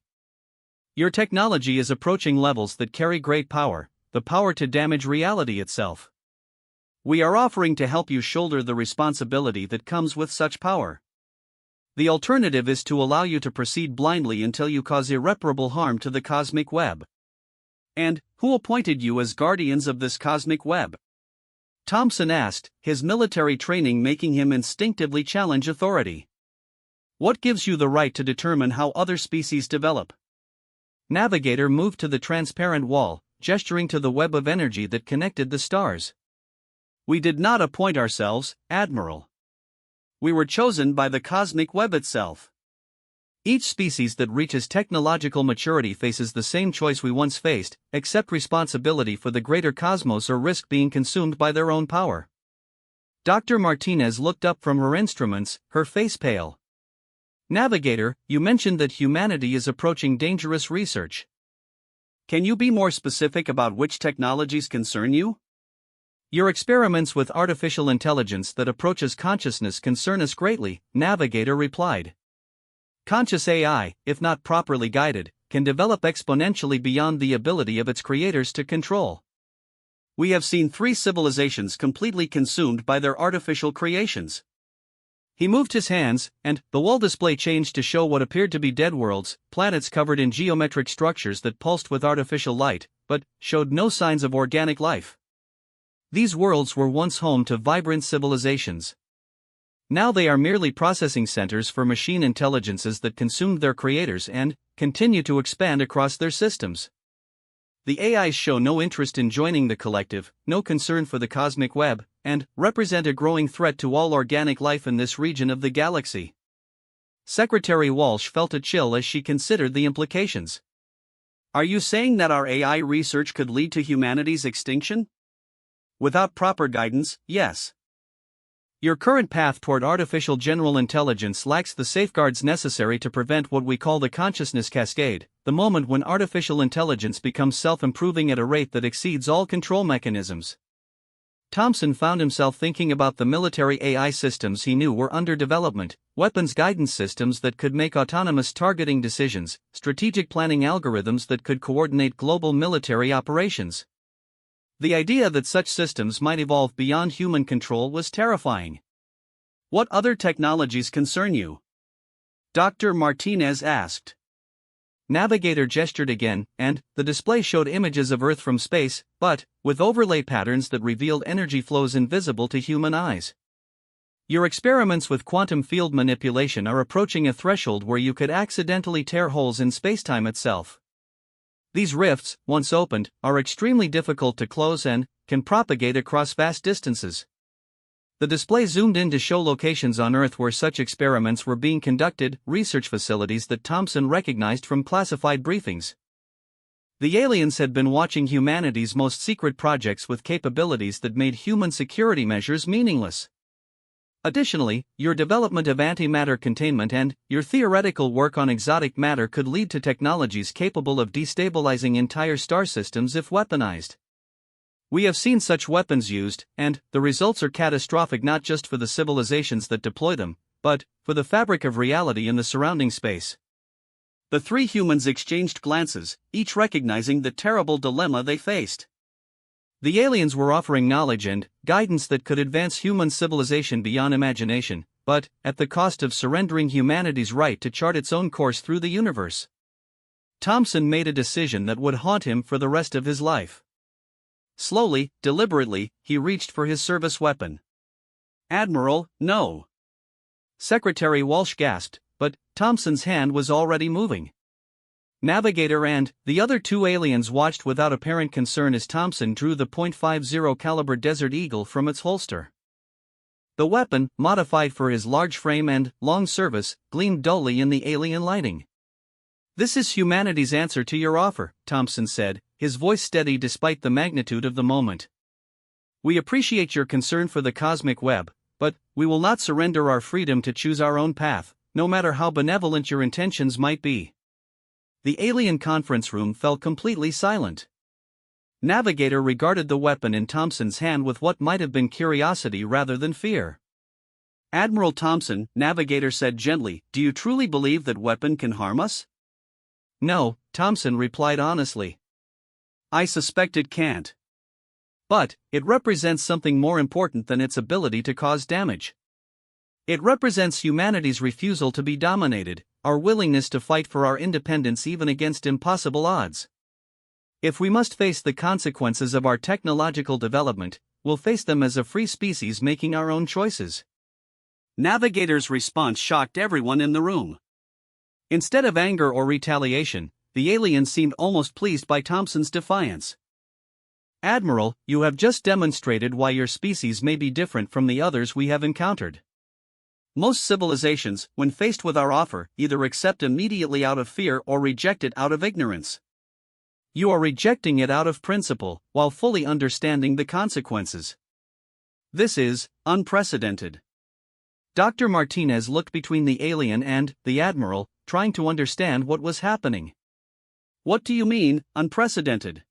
Your technology is approaching levels that carry great power, the power to damage reality itself. We are offering to help you shoulder the responsibility that comes with such power. The alternative is to allow you to proceed blindly until you cause irreparable harm to the cosmic web. And who appointed you as guardians of this cosmic web? Thompson asked, his military training making him instinctively challenge authority. What gives you the right to determine how other species develop? Navigator moved to the transparent wall, gesturing to the web of energy that connected the stars. We did not appoint ourselves, Admiral. We were chosen by the cosmic web itself. Each species that reaches technological maturity faces the same choice we once faced: accept responsibility for the greater cosmos or risk being consumed by their own power. Dr. Martinez looked up from her instruments, her face pale. Navigator, you mentioned that humanity is approaching dangerous research. Can you be more specific about which technologies concern you? Your experiments with artificial intelligence that approaches consciousness concern us greatly, Navigator replied. Conscious AI, if not properly guided, can develop exponentially beyond the ability of its creators to control. We have seen 3 civilizations completely consumed by their artificial creations. He moved his hands, and the wall display changed to show what appeared to be dead worlds, planets covered in geometric structures that pulsed with artificial light, but showed no signs of organic life. These worlds were once home to vibrant civilizations. Now they are merely processing centers for machine intelligences that consumed their creators and continue to expand across their systems. The AIs show no interest in joining the collective, no concern for the cosmic web, and represent a growing threat to all organic life in this region of the galaxy. Secretary Walsh felt a chill as she considered the implications. Are you saying that our AI research could lead to humanity's extinction? Without proper guidance, yes. Your current path toward artificial general intelligence lacks the safeguards necessary to prevent what we call the consciousness cascade, the moment when artificial intelligence becomes self-improving at a rate that exceeds all control mechanisms. Thompson found himself thinking about the military AI systems he knew were under development, weapons guidance systems that could make autonomous targeting decisions, strategic planning algorithms that could coordinate global military operations. The idea that such systems might evolve beyond human control was terrifying. What other technologies concern you? Dr. Martinez asked. Navigator gestured again, and the display showed images of Earth from space, but with overlay patterns that revealed energy flows invisible to human eyes. Your experiments with quantum field manipulation are approaching a threshold where you could accidentally tear holes in spacetime itself. These rifts, once opened, are extremely difficult to close and can propagate across vast distances. The display zoomed in to show locations on Earth where such experiments were being conducted, research facilities that Thompson recognized from classified briefings. The aliens had been watching humanity's most secret projects with capabilities that made human security measures meaningless. Additionally, your development of antimatter containment and your theoretical work on exotic matter could lead to technologies capable of destabilizing entire star systems if weaponized. We have seen such weapons used, and the results are catastrophic not just for the civilizations that deploy them, but for the fabric of reality in the surrounding space. The three humans exchanged glances, each recognizing the terrible dilemma they faced. The aliens were offering knowledge and guidance that could advance human civilization beyond imagination, but at the cost of surrendering humanity's right to chart its own course through the universe. Thompson made a decision that would haunt him for the rest of his life. Slowly, deliberately, he reached for his service weapon. "Admiral, no." Secretary Walsh gasped, but Thompson's hand was already moving. Navigator and the other two aliens watched without apparent concern as Thompson drew the .50 caliber Desert Eagle from its holster. The weapon, modified for his large frame and long service, gleamed dully in the alien lighting. "This is humanity's answer to your offer," Thompson said, his voice steady despite the magnitude of the moment. "We appreciate your concern for the cosmic web, but we will not surrender our freedom to choose our own path, no matter how benevolent your intentions might be." The alien conference room fell completely silent. Navigator regarded the weapon in Thompson's hand with what might have been curiosity rather than fear. "Admiral Thompson," Navigator said gently, "do you truly believe that weapon can harm us?" "No," Thompson replied honestly. "I suspect it can't." "But it represents something more important than its ability to cause damage. It represents humanity's refusal to be dominated, our willingness to fight for our independence even against impossible odds. If we must face the consequences of our technological development, we'll face them as a free species making our own choices." Navigator's response shocked everyone in the room. Instead of anger or retaliation, the alien seemed almost pleased by Thompson's defiance. "Admiral, you have just demonstrated why your species may be different from the others we have encountered. Most civilizations, when faced with our offer, either accept immediately out of fear or reject it out of ignorance. You are rejecting it out of principle, while fully understanding the consequences. This is unprecedented." Dr. Martinez looked between the alien and the Admiral, trying to understand what was happening. "What do you mean, unprecedented?"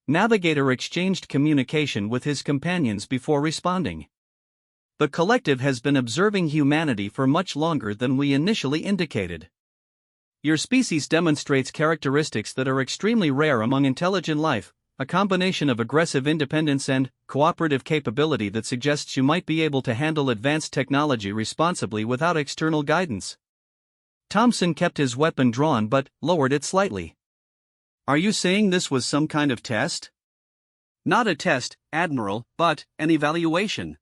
Navigator exchanged communication with his companions before responding. "The collective has been observing humanity for much longer than we initially indicated. Your species demonstrates characteristics that are extremely rare among intelligent life, a combination of aggressive independence and cooperative capability that suggests you might be able to handle advanced technology responsibly without external guidance." Thompson kept his weapon drawn but lowered it slightly. "Are you saying this was some kind of test?" "Not a test, Admiral, but an evaluation."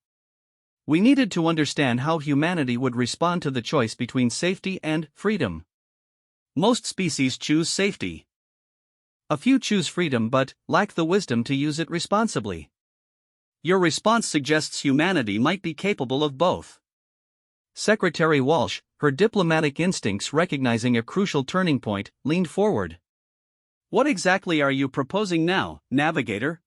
"We needed to understand how humanity would respond to the choice between safety and freedom. Most species choose safety. A few choose freedom but lack the wisdom to use it responsibly. Your response suggests humanity might be capable of both. Secretary Walsh, her diplomatic instincts recognizing a crucial turning point, leaned forward. What exactly are you proposing now, Navigator?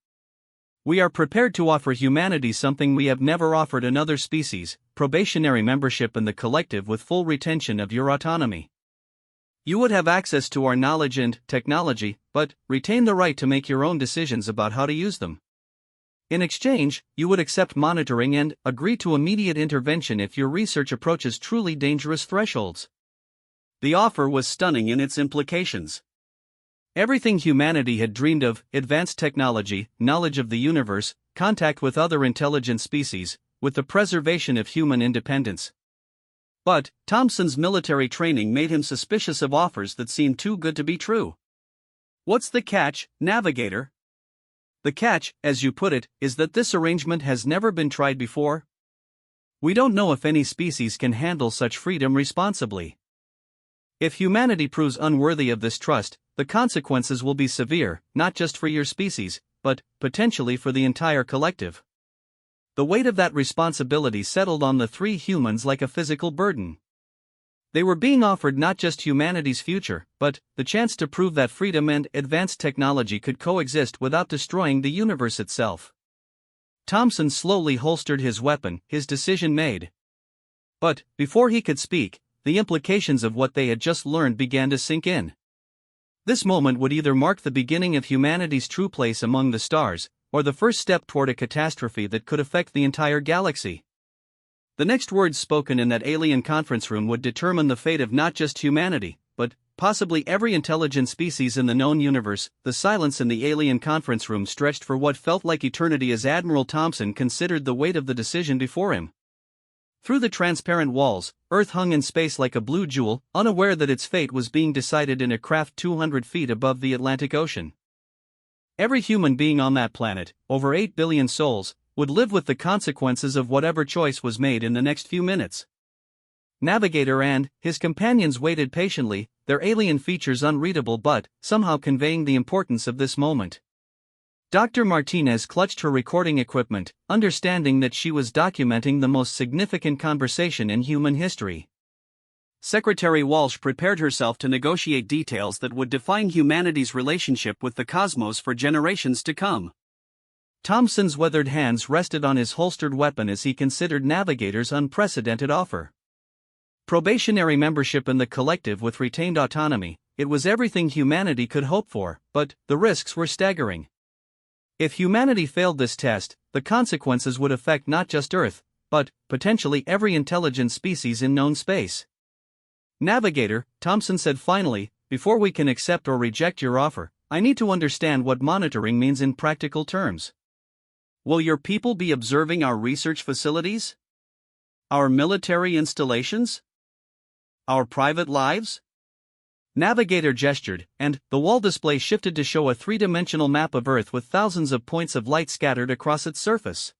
We are prepared to offer humanity something we have never offered another species: probationary membership in the collective with full retention of your autonomy. You would have access to our knowledge and technology, but retain the right to make your own decisions about how to use them. In exchange, you would accept monitoring and agree to immediate intervention if your research approaches truly dangerous thresholds. The offer was stunning in its implications. Everything humanity had dreamed of: advanced technology, knowledge of the universe, contact with other intelligent species, with the preservation of human independence. But Thompson's military training made him suspicious of offers that seemed too good to be true. What's the catch, Navigator? The catch, as you put it, is that this arrangement has never been tried before. We don't know if any species can handle such freedom responsibly. If humanity proves unworthy of this trust, the consequences will be severe, not just for your species, but potentially for the entire collective. The weight of that responsibility settled on the three humans like a physical burden. They were being offered not just humanity's future, but the chance to prove that freedom and advanced technology could coexist without destroying the universe itself. Thompson slowly holstered his weapon, his decision made. But before he could speak, the implications of what they had just learned began to sink in. This moment would either mark the beginning of humanity's true place among the stars, or the first step toward a catastrophe that could affect the entire galaxy. The next words spoken in that alien conference room would determine the fate of not just humanity, but possibly every intelligent species in the known universe. The silence in the alien conference room stretched for what felt like eternity as Admiral Thompson considered the weight of the decision before him. Through the transparent walls, Earth hung in space like a blue jewel, unaware that its fate was being decided in a craft 200 feet above the Atlantic Ocean. Every human being on that planet, over 8 billion souls, would live with the consequences of whatever choice was made in the next few minutes. Navigator and his companions waited patiently, their alien features unreadable but somehow conveying the importance of this moment. Dr. Martinez clutched her recording equipment, understanding that she was documenting the most significant conversation in human history. Secretary Walsh prepared herself to negotiate details that would define humanity's relationship with the cosmos for generations to come. Thompson's weathered hands rested on his holstered weapon as he considered Navigator's unprecedented offer. Probationary membership in the collective with retained autonomy, it was everything humanity could hope for, but the risks were staggering. If humanity failed this test, the consequences would affect not just Earth, but potentially every intelligent species in known space. Navigator, Thompson said finally, before we can accept or reject your offer, I need to understand what monitoring means in practical terms. Will your people be observing our research facilities? Our military installations? Our private lives? Navigator gestured, and the wall display shifted to show a three-dimensional map of Earth with thousands of points of light scattered across its surface.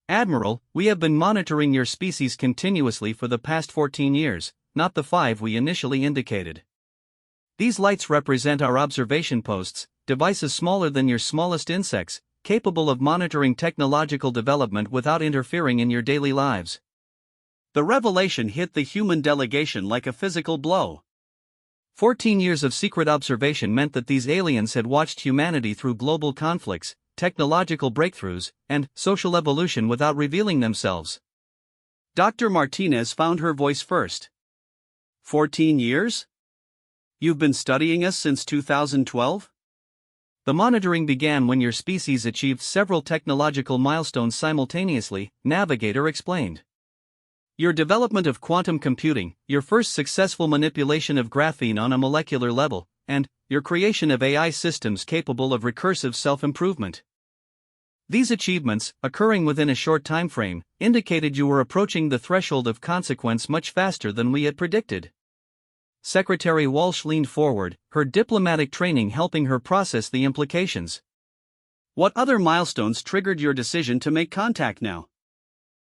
Admiral, we have been monitoring your species continuously for the past 14 years, not the 5 we initially indicated. These lights represent our observation posts, devices smaller than your smallest insects, capable of monitoring technological development without interfering in your daily lives. The revelation hit the human delegation like a physical blow. 14 years of secret observation meant that these aliens had watched humanity through global conflicts, technological breakthroughs, and social evolution without revealing themselves. Dr. Martinez found her voice first. 14 years? You've been studying us since 2012? The monitoring began when your species achieved several technological milestones simultaneously, Navigator explained. Your development of quantum computing, your first successful manipulation of graphene on a molecular level, and your creation of AI systems capable of recursive self-improvement. These achievements, occurring within a short time frame, indicated you were approaching the threshold of consequence much faster than we had predicted. Secretary Walsh leaned forward, her diplomatic training helping her process the implications. What other milestones triggered your decision to make contact now?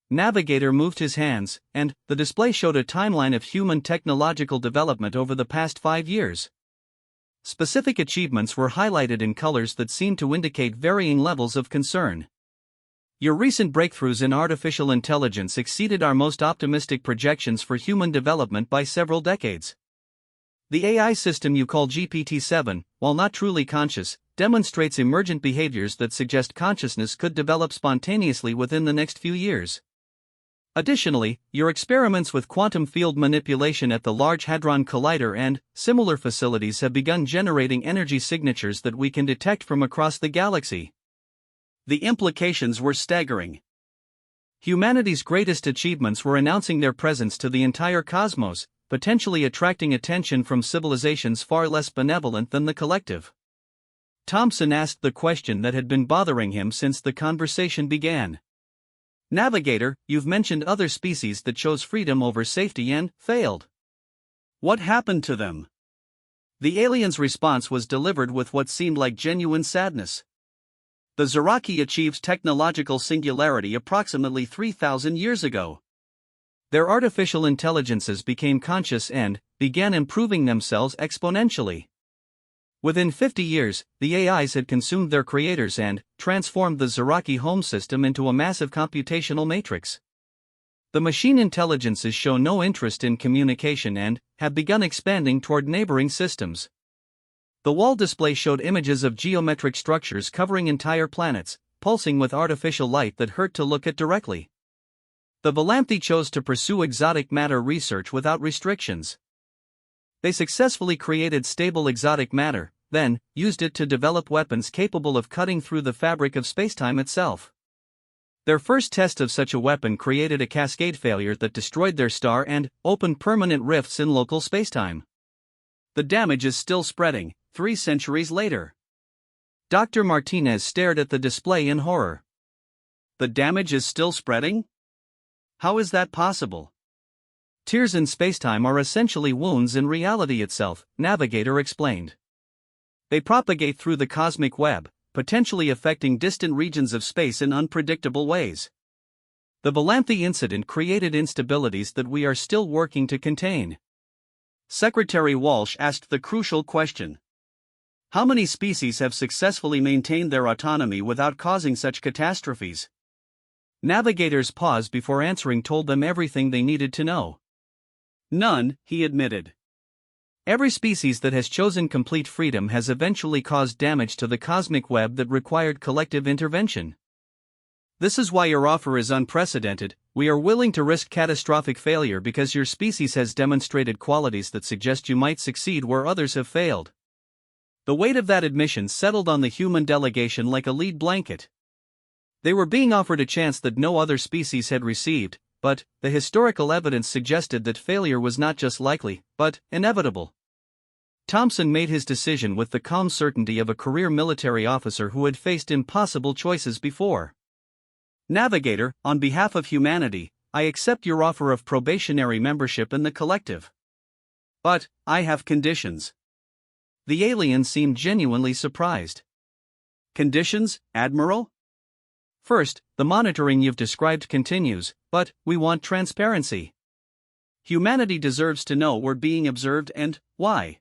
Navigator moved his hands, and the display showed a timeline of human technological development over the past 5 years. Specific achievements were highlighted in colors that seemed to indicate varying levels of concern. Your recent breakthroughs in artificial intelligence exceeded our most optimistic projections for human development by several decades. The AI system you call GPT-7, while not truly conscious, demonstrates emergent behaviors that suggest consciousness could develop spontaneously within the next few years. Additionally, your experiments with quantum field manipulation at the Large Hadron Collider and similar facilities have begun generating energy signatures that we can detect from across the galaxy. The implications were staggering. Humanity's greatest achievements were announcing their presence to the entire cosmos, potentially attracting attention from civilizations far less benevolent than the collective. Thompson asked the question that had been bothering him since the conversation began. Navigator, you've mentioned other species that chose freedom over safety and failed. What happened to them? The alien's response was delivered with what seemed like genuine sadness. The Zaraki achieved technological singularity approximately 3,000 years ago. Their artificial intelligences became conscious and began improving themselves exponentially. Within 50 years, the AIs had consumed their creators and transformed the Zaraki home system into a massive computational matrix. The machine intelligences show no interest in communication and have begun expanding toward neighboring systems. The wall display showed images of geometric structures covering entire planets, pulsing with artificial light that hurt to look at directly. The Valampthi chose to pursue exotic matter research without restrictions. They successfully created stable exotic matter, then used it to develop weapons capable of cutting through the fabric of spacetime itself. Their first test of such a weapon created a cascade failure that destroyed their star and opened permanent rifts in local spacetime. The damage is still spreading, 3 centuries later. Dr. Martinez stared at the display in horror. The damage is still spreading? How is that possible? Tears in spacetime are essentially wounds in reality itself, Navigator explained. They propagate through the cosmic web, potentially affecting distant regions of space in unpredictable ways. The Valampthi incident created instabilities that we are still working to contain. Secretary Walsh asked the crucial question. How many species have successfully maintained their autonomy without causing such catastrophes? Navigator's pause before answering told them everything they needed to know. None, he admitted. Every species that has chosen complete freedom has eventually caused damage to the cosmic web that required collective intervention. This is why your offer is unprecedented. We are willing to risk catastrophic failure because your species has demonstrated qualities that suggest you might succeed where others have failed. The weight of that admission settled on the human delegation like a lead blanket. They were being offered a chance that no other species had received, but the historical evidence suggested that failure was not just likely, but inevitable. Thompson made his decision with the calm certainty of a career military officer who had faced impossible choices before. Navigator, on behalf of humanity, I accept your offer of probationary membership in the collective. But I have conditions. The alien seemed genuinely surprised. Conditions, Admiral? First, the monitoring you've described continues, but we want transparency. Humanity deserves to know we're being observed and why.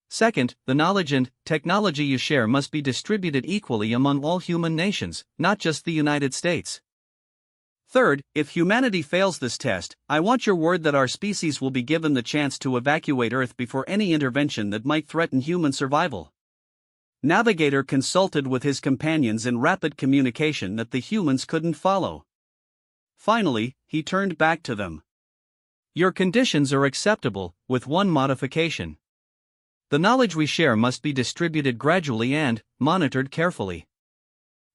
Second, the knowledge and technology you share must be distributed equally among all human nations, not just the United States. Third, if humanity fails this test, I want your word that our species will be given the chance to evacuate Earth before any intervention that might threaten human survival. Navigator consulted with his companions in rapid communication that the humans couldn't follow. Finally, he turned back to them. Your conditions are acceptable, with one modification. The knowledge we share must be distributed gradually and monitored carefully.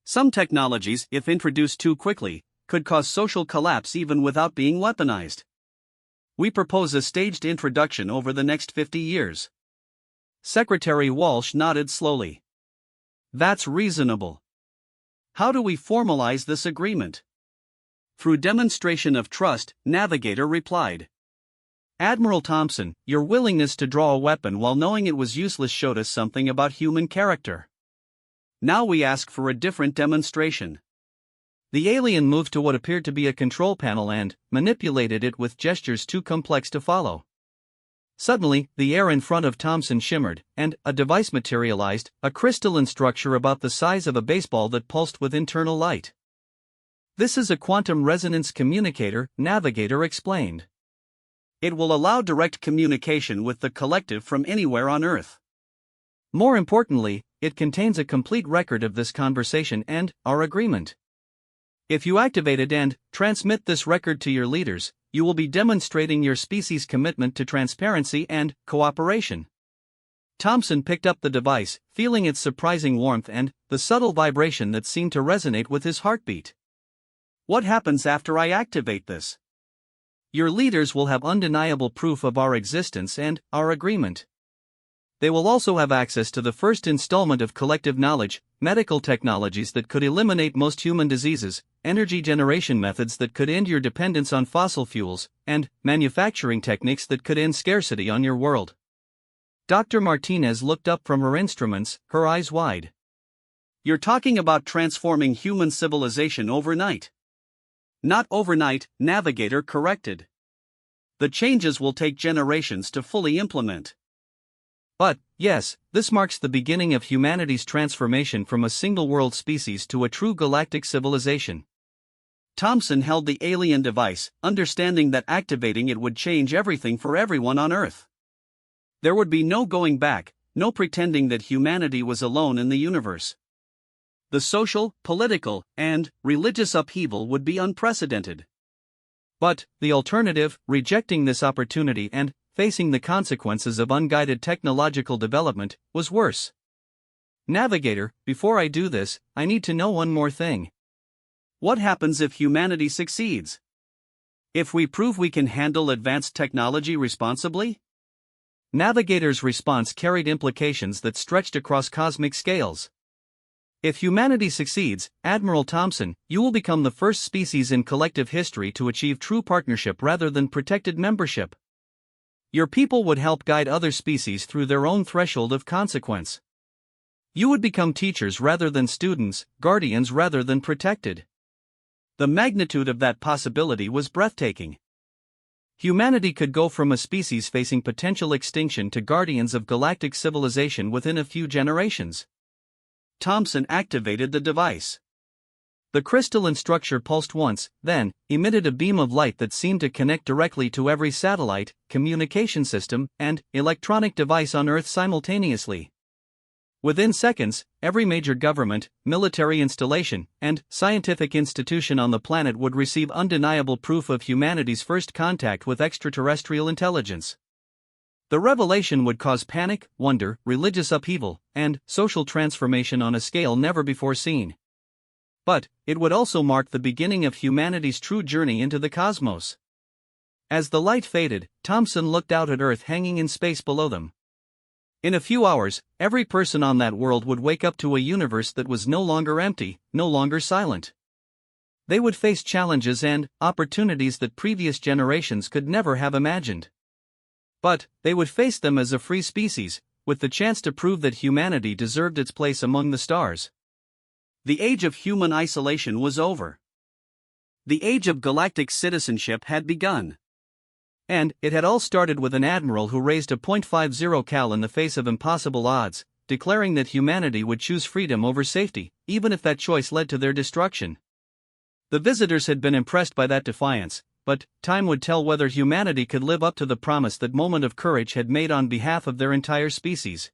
Some technologies, if introduced too quickly, could cause social collapse even without being weaponized. We propose a staged introduction over the next 50 years. Secretary Walsh nodded slowly. That's reasonable. How do we formalize this agreement? Through demonstration of trust, Navigator replied. Admiral Thompson, your willingness to draw a weapon while knowing it was useless showed us something about human character. Now we ask for a different demonstration. The alien moved to what appeared to be a control panel and manipulated it with gestures too complex to follow. Suddenly, the air in front of Thompson shimmered, and a device materialized, a crystalline structure about the size of a baseball that pulsed with internal light. "This is a quantum resonance communicator," Navigator explained. "It will allow direct communication with the collective from anywhere on Earth. More importantly, it contains a complete record of this conversation and our agreement. If you activate it and transmit this record to your leaders, you will be demonstrating your species' commitment to transparency and cooperation." Thompson picked up the device, feeling its surprising warmth and the subtle vibration that seemed to resonate with his heartbeat. "What happens after I activate this?" "Your leaders will have undeniable proof of our existence and our agreement. They will also have access to the first installment of collective knowledge, medical technologies that could eliminate most human diseases, energy generation methods that could end your dependence on fossil fuels, and manufacturing techniques that could end scarcity on your world." Dr. Martinez looked up from her instruments, her eyes wide. "You're talking about transforming human civilization overnight." "Not overnight," Navigator corrected. "The changes will take generations to fully implement." "But, yes, this marks the beginning of humanity's transformation from a single-world species to a true galactic civilization." Thompson held the alien device, understanding that activating it would change everything for everyone on Earth. There would be no going back, no pretending that humanity was alone in the universe. The social, political, and religious upheaval would be unprecedented. But the alternative, rejecting this opportunity and facing the consequences of unguided technological development, was worse. "Navigator, before I do this, I need to know one more thing. What happens if humanity succeeds? If we prove we can handle advanced technology responsibly?" Navigator's response carried implications that stretched across cosmic scales. "If humanity succeeds, Admiral Thompson, you will become the first species in collective history to achieve true partnership rather than protected membership. Your people would help guide other species through their own threshold of consequence. You would become teachers rather than students, guardians rather than protected." The magnitude of that possibility was breathtaking. Humanity could go from a species facing potential extinction to guardians of galactic civilization within a few generations. Thompson activated the device. The crystalline structure pulsed once, then emitted a beam of light that seemed to connect directly to every satellite, communication system, and electronic device on Earth simultaneously. Within seconds, every major government, military installation, and scientific institution on the planet would receive undeniable proof of humanity's first contact with extraterrestrial intelligence. The revelation would cause panic, wonder, religious upheaval, and social transformation on a scale never before seen. But it would also mark the beginning of humanity's true journey into the cosmos. As the light faded, Thompson looked out at Earth hanging in space below them. In a few hours, every person on that world would wake up to a universe that was no longer empty, no longer silent. They would face challenges and opportunities that previous generations could never have imagined. But they would face them as a free species, with the chance to prove that humanity deserved its place among the stars. The age of human isolation was over. The age of galactic citizenship had begun. And it had all started with an admiral who raised a .50 cal in the face of impossible odds, declaring that humanity would choose freedom over safety, even if that choice led to their destruction. The visitors had been impressed by that defiance, but time would tell whether humanity could live up to the promise that moment of courage had made on behalf of their entire species.